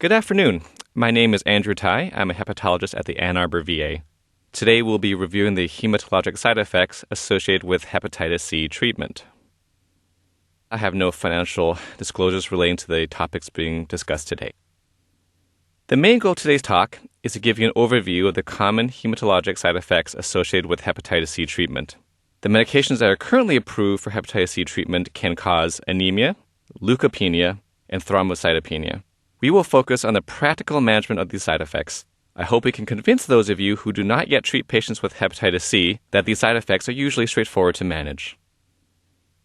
Good afternoon. My name is Andrew Tai. I'm a hepatologist at the Ann Arbor VA. Today we'll be reviewing the hematologic side effects associated with hepatitis C treatment. I have no financial disclosures relating to the topics being discussed today. The main goal of today's talk is to give you an overview of the common hematologic side effects associated with hepatitis C treatment. The medications that are currently approved for hepatitis C treatment can cause anemia, leukopenia, and thrombocytopenia. We will focus on the practical management of these side effects. I hope we can convince those of you who do not yet treat patients with hepatitis C that these side effects are usually straightforward to manage.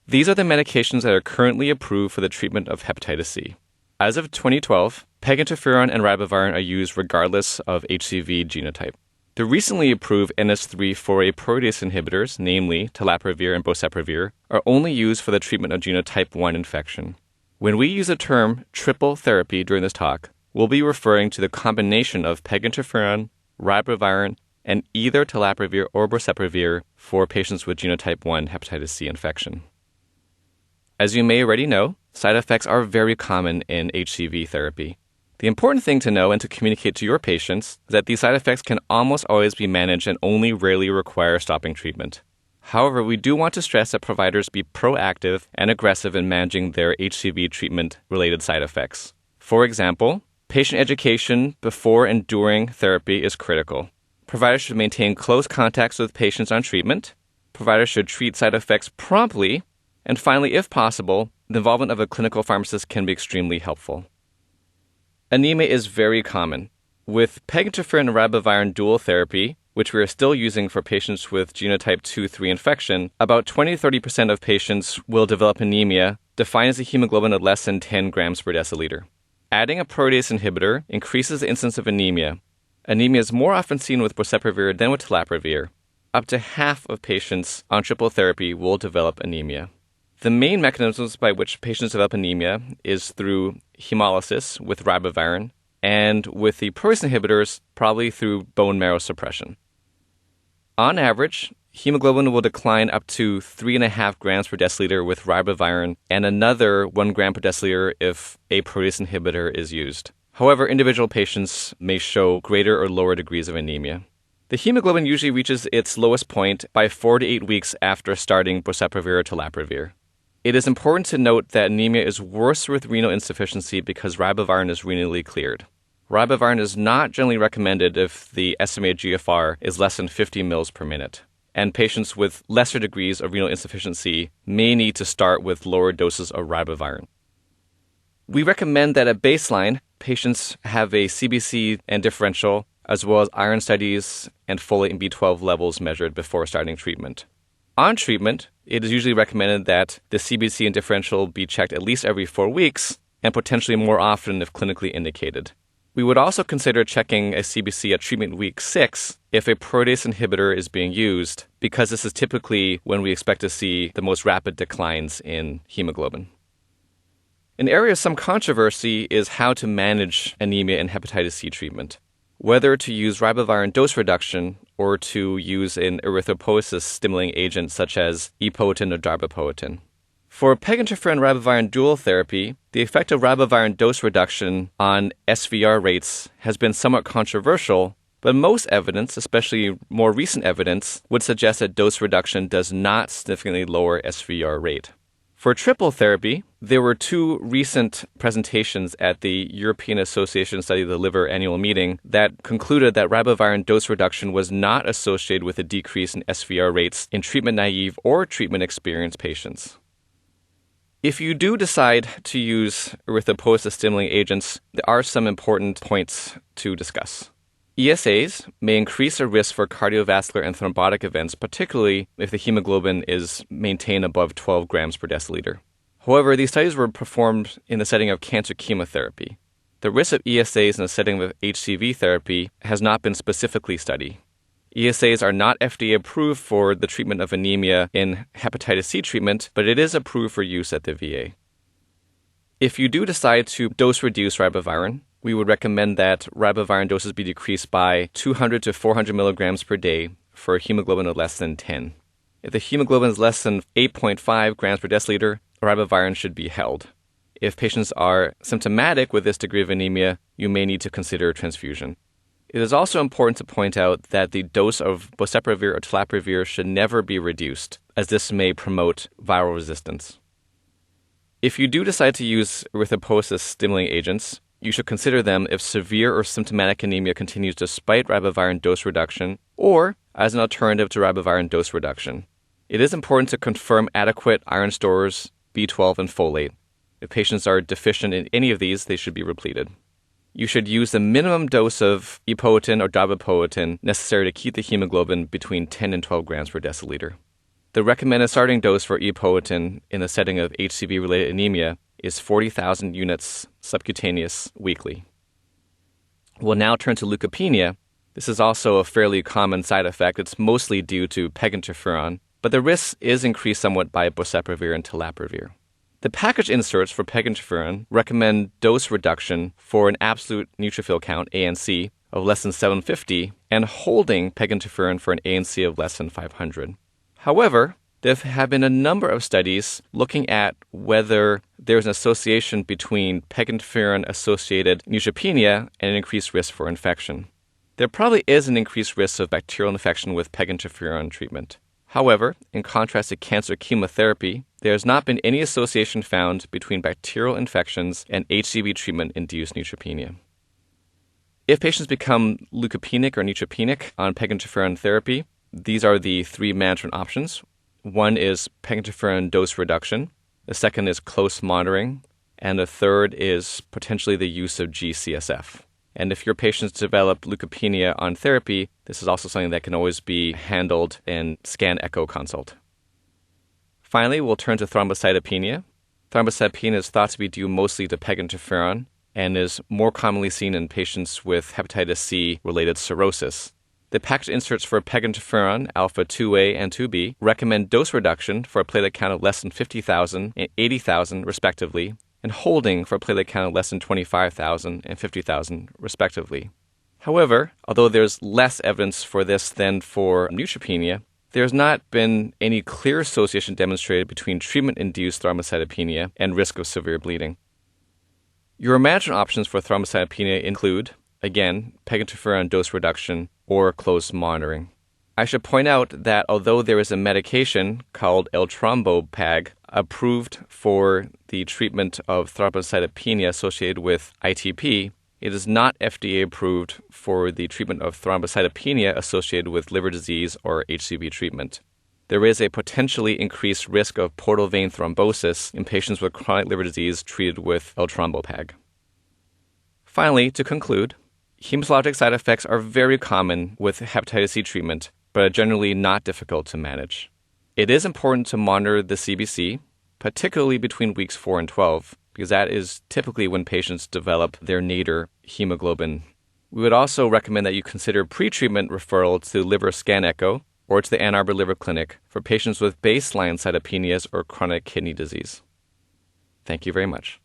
These are the medications that are currently approved for the treatment of hepatitis C. As of 2012, peginterferon and ribavirin are used regardless of HCV genotype. The recently approved NS3-4A protease inhibitors, namely telaprevir and boceprevir, are only used for the treatment of genotype 1 infection. When we use the term triple therapy during this talk, we'll be referring to the combination of peginterferon, ribavirin, and either telaprevir or boceprevir for patients with genotype 1 hepatitis C infection. As you may already know, side effects are very common in HCV therapy. The important thing to know and to communicate to your patients is that these side effects can almost always be managed and only rarely require stopping treatment. However, we do want to stress that providers be proactive and aggressive in managing their HCV treatment-related side effects. For example, patient education before and during therapy is critical. Providers should maintain close contacts with patients on treatment. Providers should treat side effects promptly. And finally, if possible, the involvement of a clinical pharmacist can be extremely helpful. Anemia is very common. With peginterferon and ribavirin dual therapy, which we are still using for patients with genotype 2-3 infection, about 20-30% of patients will develop anemia, defined as a hemoglobin of less than 10 grams per deciliter. Adding a protease inhibitor increases the incidence of anemia. Anemia is more often seen with boceprevir than with telaprevir. Up to half of patients on triple therapy will develop anemia. The main mechanisms by which patients develop anemia is through hemolysis with ribavirin, and with the protease inhibitors, probably through bone marrow suppression. On average, hemoglobin will decline up to 3.5 grams per deciliter with ribavirin and another 1 gram per deciliter if a protease inhibitor is used. However, individual patients may show greater or lower degrees of anemia. The hemoglobin usually reaches its lowest point by 4 to 8 weeks after starting boceprevir or telaprevir. It is important to note that anemia is worse with renal insufficiency because ribavirin is renally cleared. Ribavirin is not generally recommended if the estimated GFR is less than 50 mL per minute, and patients with lesser degrees of renal insufficiency may need to start with lower doses of ribavirin. We recommend that at baseline, patients have a CBC and differential, as well as iron studies and folate and B12 levels measured before starting treatment. On treatment, it is usually recommended that the CBC and differential be checked at least every 4 weeks, and potentially more often if clinically indicated. We would also consider checking a CBC at treatment week 6 if a protease inhibitor is being used, because this is typically when we expect to see the most rapid declines in hemoglobin. An area of some controversy is how to manage anemia in hepatitis C treatment, whether to use ribavirin dose reduction or to use an erythropoiesis-stimulating agent such as epoetin or darbepoetin. For peginterferon ribavirin dual therapy, the effect of ribavirin dose reduction on SVR rates has been somewhat controversial, but most evidence, especially more recent evidence, would suggest that dose reduction does not significantly lower SVR rate. For triple therapy, there were 2 recent presentations at the European Association Study of the Liver annual meeting that concluded that ribavirin dose reduction was not associated with a decrease in SVR rates in treatment-naive or treatment-experienced patients. If you do decide to use erythropoiesis-stimulating agents, there are some important points to discuss. ESAs may increase the risk for cardiovascular and thrombotic events, particularly if the hemoglobin is maintained above 12 grams per deciliter. However, these studies were performed in the setting of cancer chemotherapy. The risk of ESAs in the setting of HCV therapy has not been specifically studied. ESAs are not FDA approved for the treatment of anemia in hepatitis C treatment, but it is approved for use at the VA. If you do decide to dose reduce ribavirin, we would recommend that ribavirin doses be decreased by 200 to 400 milligrams per day for a hemoglobin of less than 10. If the hemoglobin is less than 8.5 grams per deciliter, ribavirin should be held. If patients are symptomatic with this degree of anemia, you may need to consider transfusion. It is also important to point out that the dose of boceprevir or telaprevir should never be reduced, as this may promote viral resistance. If you do decide to use erythropoiesis-stimulating agents, you should consider them if severe or symptomatic anemia continues despite ribavirin dose reduction or as an alternative to ribavirin dose reduction. It is important to confirm adequate iron stores, B12, and folate. If patients are deficient in any of these, they should be repleted. You should use the minimum dose of epoetin or darbepoetin necessary to keep the hemoglobin between 10 and 12 grams per deciliter. The recommended starting dose for epoetin in the setting of HCV-related anemia is 40,000 units subcutaneous weekly. We'll now turn to leukopenia. This is also a fairly common side effect. It's mostly due to peg interferon, but the risk is increased somewhat by boceprevir and telaprevir. The package inserts for peg interferon recommend dose reduction for an absolute neutrophil count, ANC, of less than 750 and holding peg interferon for an ANC of less than 500. However, there have been a number of studies looking at whether there's an association between peg interferon-associated neutropenia and an increased risk for infection. There probably is an increased risk of bacterial infection with peg interferon treatment. However, in contrast to cancer chemotherapy, there has not been any association found between bacterial infections and HCV treatment-induced neutropenia. If patients become leukopenic or neutropenic on peg interferon therapy, these are the three management options. One is peg interferon dose reduction, the second is close monitoring, and the third is potentially the use of G-CSF. And if your patients develop leukopenia on therapy, this is also something that can always be handled in scan echo consult. Finally, we'll turn to thrombocytopenia. Thrombocytopenia is thought to be due mostly to peg interferon and is more commonly seen in patients with hepatitis C-related cirrhosis. The package inserts for peg interferon, alpha 2A and 2B, recommend dose reduction for a platelet count of less than 50,000 and 80,000, respectively, and holding for a platelet count of less than 25,000 and 50,000, respectively. However, although there's less evidence for this than for neutropenia, there has not been any clear association demonstrated between treatment-induced thrombocytopenia and risk of severe bleeding. Your management options for thrombocytopenia include, again, peg interferon dose reduction or close monitoring. I should point out that although there is a medication called Eltrombopag approved for the treatment of thrombocytopenia associated with ITP, it is not FDA approved for the treatment of thrombocytopenia associated with liver disease or HCV treatment. There is a potentially increased risk of portal vein thrombosis in patients with chronic liver disease treated with Eltrombopag. Finally, to conclude, hematologic side effects are very common with hepatitis C treatment, but are generally not difficult to manage. It is important to monitor the CBC, particularly between weeks 4 and 12, because that is typically when patients develop their nadir hemoglobin. We would also recommend that you consider pre-treatment referral to liver scan echo or to the Ann Arbor Liver Clinic for patients with baseline cytopenias or chronic kidney disease. Thank you very much.